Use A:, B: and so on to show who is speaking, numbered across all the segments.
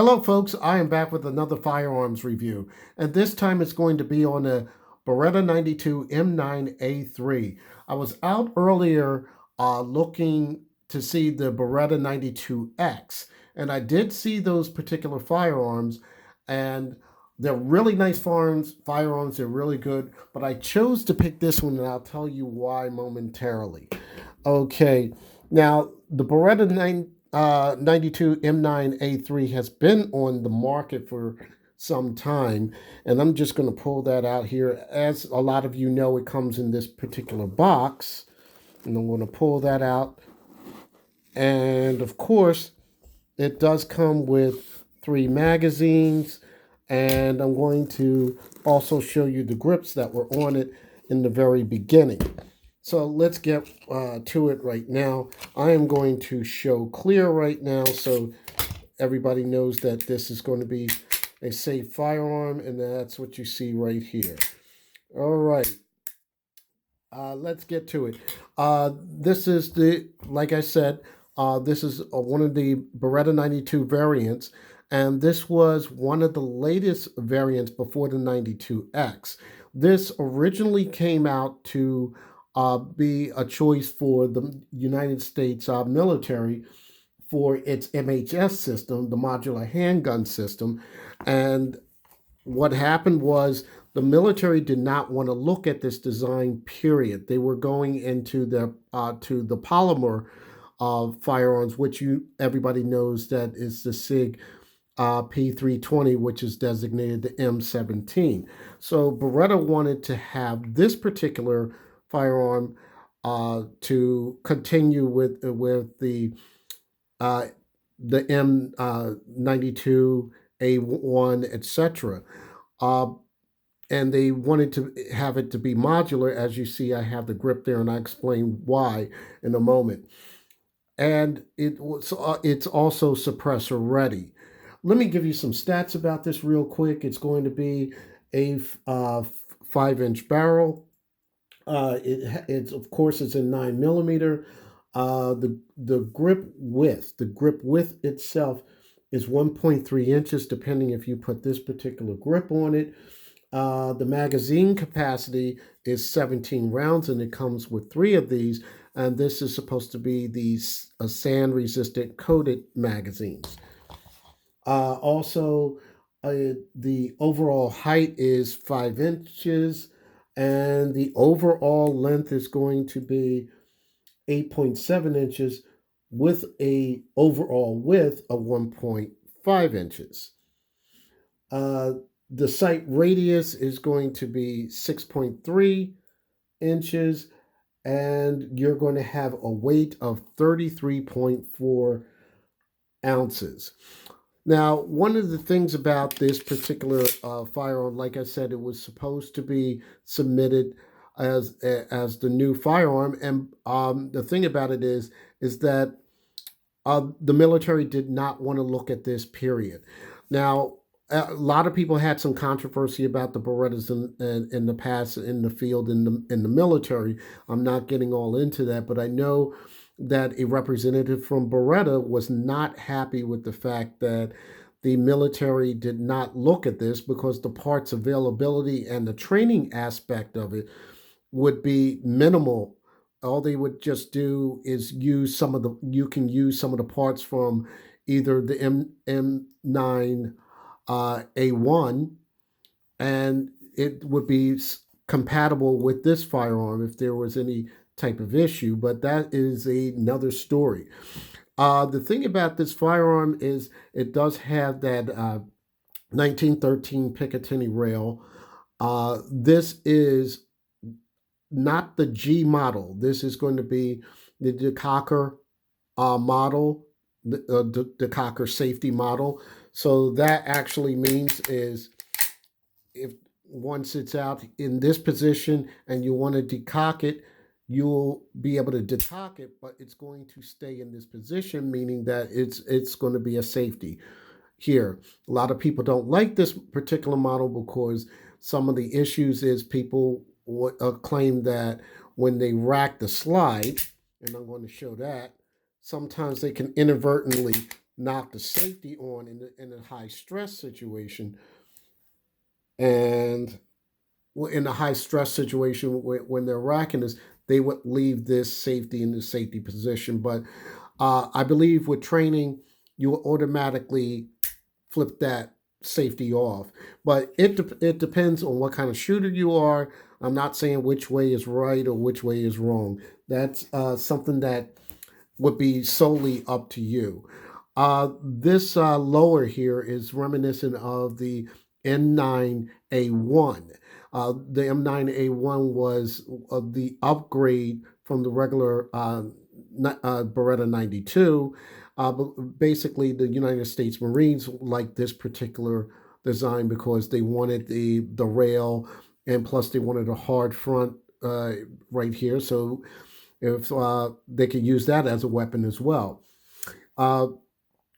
A: Hello folks, I am back with another firearms review, and this time it's going to be on a Beretta 92 M9A3. I was out earlier looking to see the Beretta 92X, and I did see those particular firearms, and they're really nice firearms, they're really good, but I chose to pick this one, and I'll tell you why momentarily. Okay, now the Beretta 92 M9A3 has been on the market for some time, and I'm just going to pull that out here. As a lot of you know, it comes in this particular box, and I'm going to pull that out. And of course, it does come with 3 magazines, and I'm going to also show you the grips that were on it in the very beginning. So let's get to it right now. I am going to show clear right now so everybody knows that this is going to be a safe firearm, and that's what you see right here. All right. Let's get to it. This is like I said, this is one of the Beretta 92 variants, and this was one of the latest variants before the 92X. This originally came out to be a choice for the United States military for its MHS system, the modular handgun system, and what happened was the military did not want to look at this design. Period. They were going into the to the polymer firearms, which everybody knows that is the SIG P320, which is designated the M17. So Beretta wanted to have this particular firearm to continue with uh, the M92 A1, etc. Uh, and they wanted to have it to be modular. As you see, I have the grip there, and I explain why in a moment. And it's also suppressor ready. Let me give you some stats about this real quick. It's going to be a 5-inch barrel. It's of course it's in 9 millimeter. The grip width itself is 1.3 inches, depending if you put this particular grip on it. The magazine capacity is 17 rounds, and it comes with 3 of these. And this is supposed to be these sand-resistant coated magazines. Also, the overall height is 5 inches, and the overall length is going to be 8.7 inches with a overall width of 1.5 inches. The sight radius is going to be 6.3 inches, and you're going to have a weight of 33.4 ounces. Now, one of the things about this particular firearm, like I said, it was supposed to be submitted as the new firearm, and the thing about it is that the military did not want to look at this. Period. Now, a lot of people had some controversy about the Berettas in the past in the field in the military. I'm not getting all into that, but I know that a representative from Beretta was not happy with the fact that the military did not look at this because the parts availability and the training aspect of it would be minimal. All they would just do is use you can use some of the parts from either the M9 A1, and it would be compatible with this firearm if there was any type of issue, but that is another story. The thing about this firearm is it does have that 1913 Picatinny rail. This is not the G model. This is going to be the DeCocker model, the Cocker safety model. So that actually means is if one sits out in this position and you want to decock it, you'll be able to decock it, but it's going to stay in this position, meaning that it's going to be a safety here. A lot of people don't like this particular model because some of the issues is people claim that when they rack the slide, and I'm going to show that, sometimes they can inadvertently knock the safety on in a high stress situation, and in a high stress situation when they're racking this, they would leave this safety in the safety position. But I believe with training, you will automatically flip that safety off. But it depends on what kind of shooter you are. I'm not saying which way is right or which way is wrong. That's something that would be solely up to you. This lower here is reminiscent of the M9A1. The M9A1 was the upgrade from the regular Beretta 92. But basically, the United States Marines liked this particular design because they wanted the rail, and plus they wanted a hard front right here. So if they could use that as a weapon as well. Uh,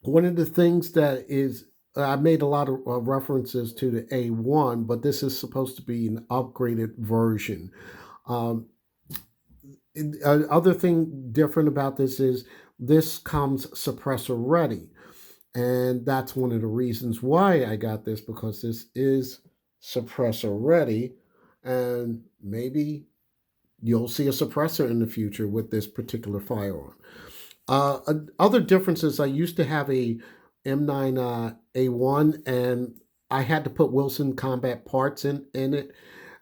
A: One of the things that is, I made a lot of references to the A1, but this is supposed to be an upgraded version. Um, Other thing different about this is this comes suppressor ready. And that's one of the reasons why I got this, because this is suppressor ready. And maybe you'll see a suppressor in the future with this particular firearm. Other differences, I used to have a M9A1, and I had to put Wilson Combat parts in it.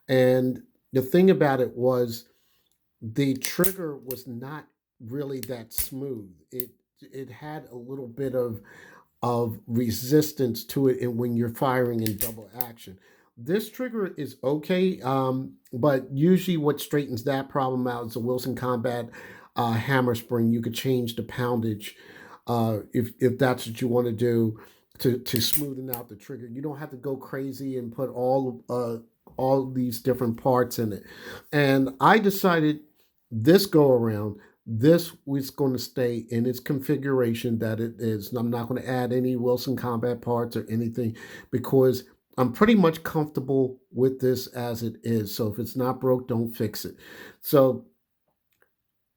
A: And the thing about it was the trigger was not really that smooth. It had a little bit of resistance to it when you're firing in double action. This trigger is okay, but usually what straightens that problem out is a Wilson Combat hammer spring. You could change the poundage if that's what you want to do to smoothen out the trigger. You don't have to go crazy and put all these different parts in it. And I decided this go around, this was going to stay in its configuration that it is. I'm not going to add any Wilson Combat parts or anything, because I'm pretty much comfortable with this as it is. So if it's not broke, don't fix it. So,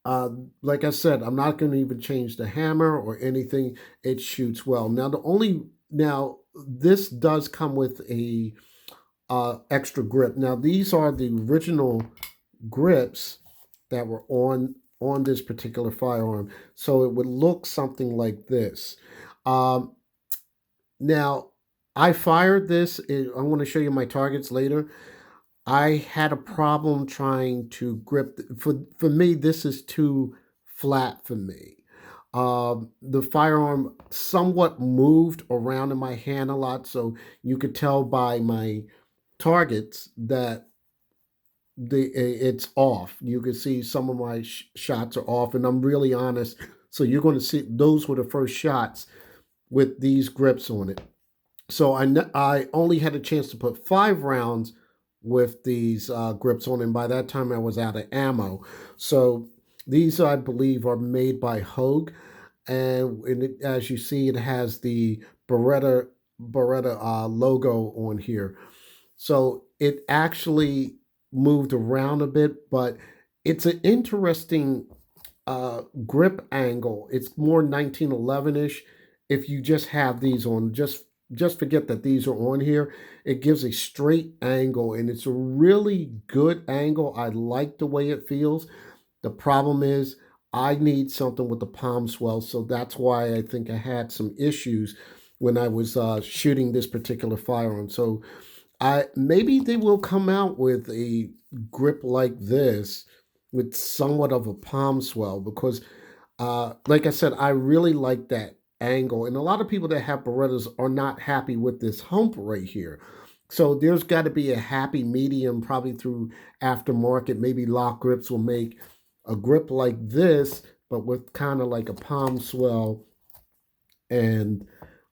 A: uh, like I said, I'm not going to even change the hammer or anything. It shoots well. Now this does come with a extra grip. Now these are the original grips that were on this particular firearm, so it would look something like this. Um, Now, I fired this. I'm going to show you my targets later. I had a problem trying to grip. For me, this is too flat for me. The firearm somewhat moved around in my hand a lot, so you could tell by my targets that it's off. You can see some of my shots are off, and I'm really honest. So you're going to see those were the first shots with these grips on it. So I only had a chance to put 5 rounds with these grips on, and by that time I was out of ammo. So these, I believe, are made by Hogue, and as you see, it has the Beretta logo on here. So it actually moved around a bit, but it's an interesting grip angle. It's more 1911-ish. If you just have these on, just forget that these are on here. It gives a straight angle, and it's a really good angle. I like the way it feels. The problem is I need something with the palm swell, so that's why I think I had some issues when I was shooting this particular firearm. So I maybe they will come out with a grip like this with somewhat of a palm swell, because like I said, I really like that angle. And a lot of people that have Berettas are not happy with this hump right here. So there's got to be a happy medium, probably through aftermarket. Maybe Lock Grips will make a grip like this, but with kind of like a palm swell, and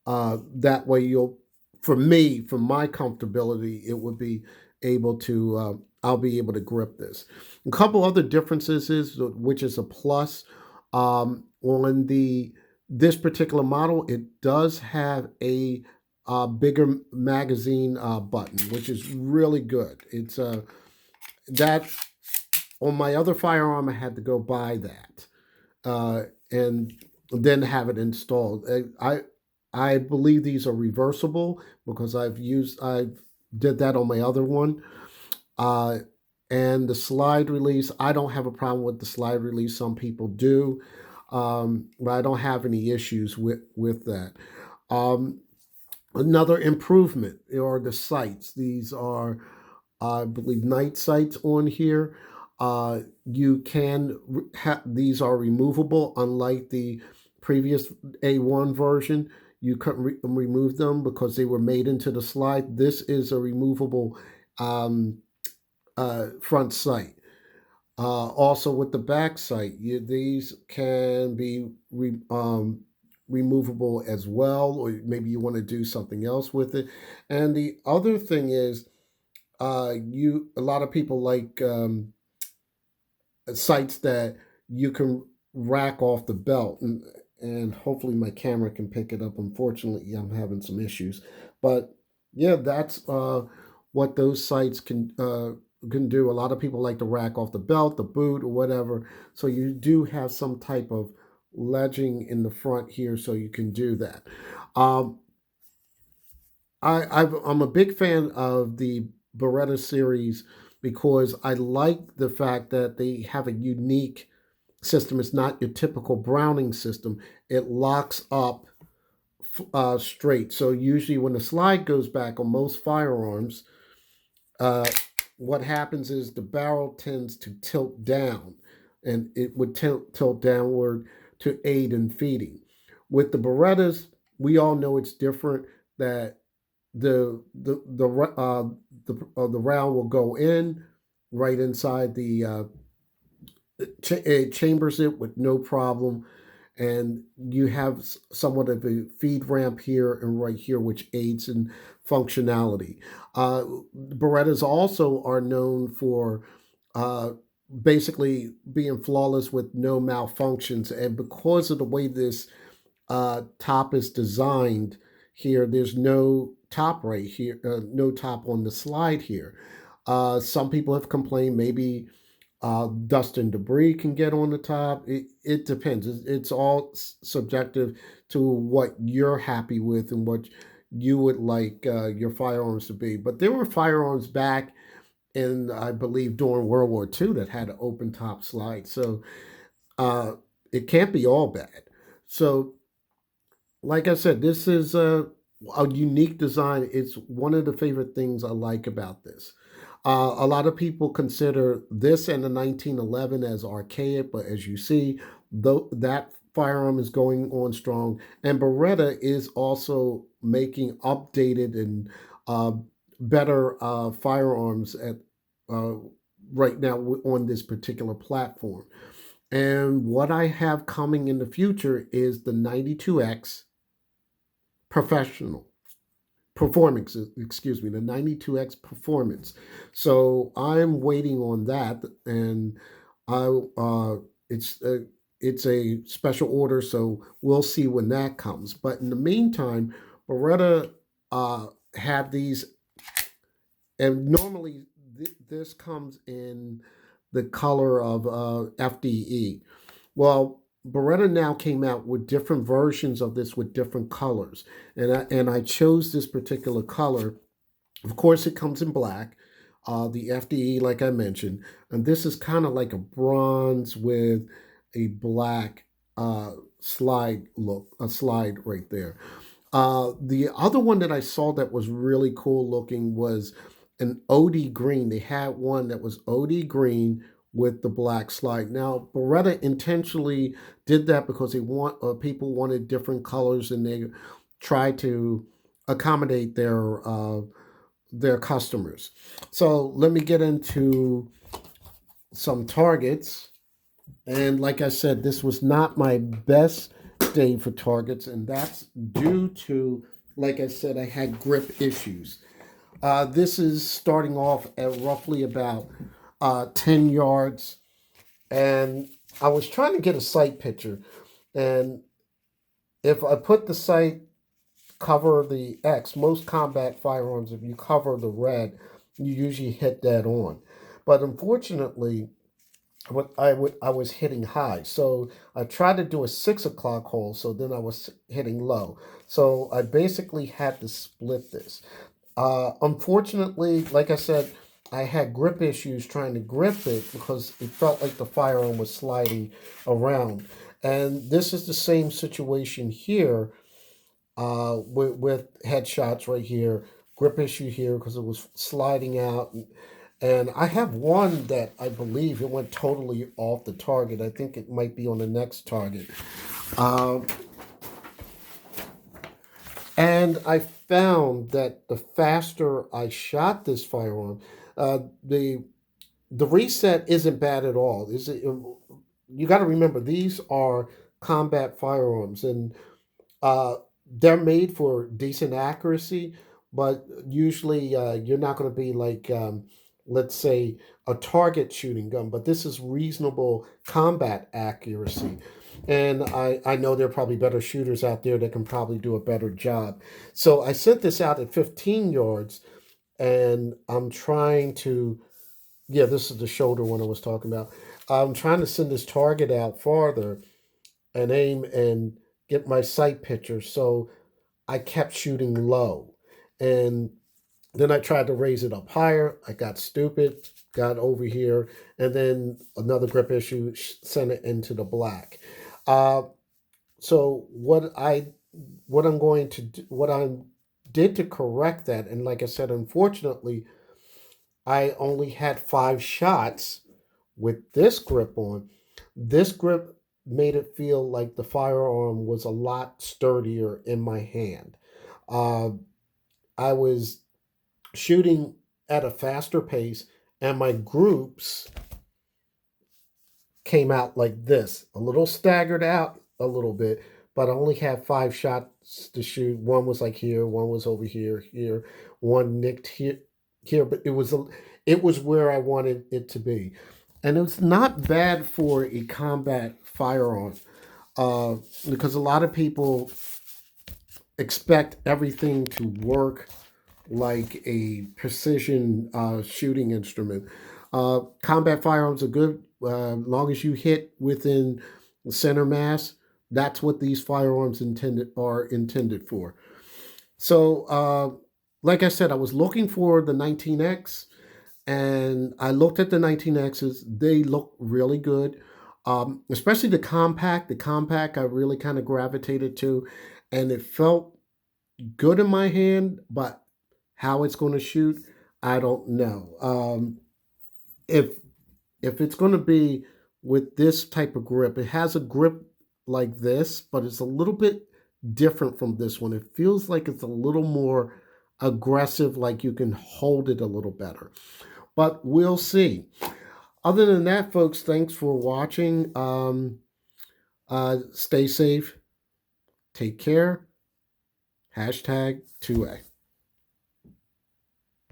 A: that way you'll, for me, for my comfortability, it would be able to I'll be able to grip this. A couple other differences is, which is a plus, on the this particular model, it does have a bigger magazine button, which is really good. It's that on my other firearm I had to go buy that, and then have it installed. I believe these are reversible because I did that on my other one. Uh, and the slide release, I don't have a problem with the slide release. Some people do, but I don't have any issues with that. Um, Another improvement are the sights. These are, I believe, night sights on here. You can these are removable, unlike the previous A1 version. You couldn't remove them because they were made into the slide. This is a removable um, front sight. Also, with the back sight, these can be removable as well, or maybe you want to do something else with it. And the other thing is, a lot of people like sites that you can rack off the belt, and hopefully my camera can pick it up. Unfortunately, I'm having some issues, but yeah, that's what those sites can do. A lot of people like to rack off the belt, the boot, or whatever. So you do have some type of ledging in the front here, so you can do that. Um, I'm a big fan of the Beretta series because I like the fact that they have a unique system. It's not your typical Browning system. It locks up straight. So usually when the slide goes back on most firearms, uh, what happens is the barrel tends to tilt down, and it would tilt downward to aid in feeding. With the Berettas, we all know it's different. That the round will go in right inside it chambers it with no problem, and you have somewhat of a feed ramp here and right here, which aids in functionality. Berettas also are known for uh, basically being flawless with no malfunctions, and because of the way this top is designed here, there's no top right here, no top on the slide here. Some people have complained maybe dust and debris can get on the top. It depends. It's all subjective to what you're happy with and what you would like your firearms to be. But there were firearms back in, I believe, during World War II that had an open top slide. So uh, it can't be all bad. So like I said, this is a unique design. It's one of the favorite things I like about this. A lot of people consider this and the 1911 as archaic, but as you see, though that firearm is going on strong, and Beretta is also making updated and uh, better firearms at uh, right now on this particular platform. And what I have coming in the future is the 92X professional performance, excuse me, the 92X performance. So I'm waiting on that, and I it's it's a special order, so we'll see when that comes. But in the meantime, Beretta have these, and normally this comes in the color of FDE. Well, Beretta now came out with different versions of this with different colors, and I chose this particular color. Of course, it comes in black, the FDE, like I mentioned, and this is kind of like a bronze with a black slide look, a slide right there. The other one that I saw that was really cool looking was an OD green. They had one that was OD green with the black slide. Now, Beretta intentionally did that because they want people wanted different colors, and they tried to accommodate their customers. So let me get into some targets. And like I said, this was not my best day for targets, and that's due to, like I said, I had grip issues. This is starting off at roughly about 10 yards, and I was trying to get a sight picture. And if I put the sight cover the X, most combat firearms, if you cover the red, you usually hit that on. But unfortunately, I was hitting high. So I tried to do a 6 o'clock hole, so then I was hitting low. So I basically had to split this. Unfortunately, like I said, I had grip issues trying to grip it because it felt like the firearm was sliding around. And this is the same situation here with headshots right here, grip issue here because it was sliding out. And I have one that I believe it went totally off the target. I think it might be on the next target. Um, and I found that the faster I shot this firearm, the reset isn't bad at all. Is it? You got to remember these are combat firearms, and uh, they're made for decent accuracy, but usually you're not going to be like, let's say, a target shooting gun. But this is reasonable combat accuracy. And I know there are probably better shooters out there that can probably do a better job. So I sent this out at 15 yards, and I'm trying to, yeah, this is the shoulder one I was talking about. I'm trying to send this target out farther and aim and get my sight picture. So I kept shooting low. And then I tried to raise it up higher. I got stupid, got over here, and then another grip issue sent it into the black. Uh, so what I'm going to do, what I did to correct that, and like I said, unfortunately, I only had 5 shots with this grip on. This grip made it feel like the firearm was a lot sturdier in my hand. Uh, I was shooting at a faster pace, and my groups came out like this, a little staggered out a little bit, but I only had 5 shots to shoot. One was like here, one was over here, here, one nicked here, but it was where I wanted it to be, and it was not bad for a combat firearm, uh, because a lot of people expect everything to work like a precision shooting instrument. Combat firearms are good as long as you hit within the center mass. That's what these firearms intended for. So, like I said, I was looking for the 19X, and I looked at the 19Xs. They look really good, especially the compact. The compact I really kind of gravitated to, and it felt good in my hand, but how it's going to shoot, I don't know. If it's going to be with this type of grip, it has a grip like this, but it's a little bit different from this one. It feels like it's a little more aggressive, like you can hold it a little better. But we'll see. Other than that, folks, thanks for watching. Stay safe. Take care. Hashtag 2A.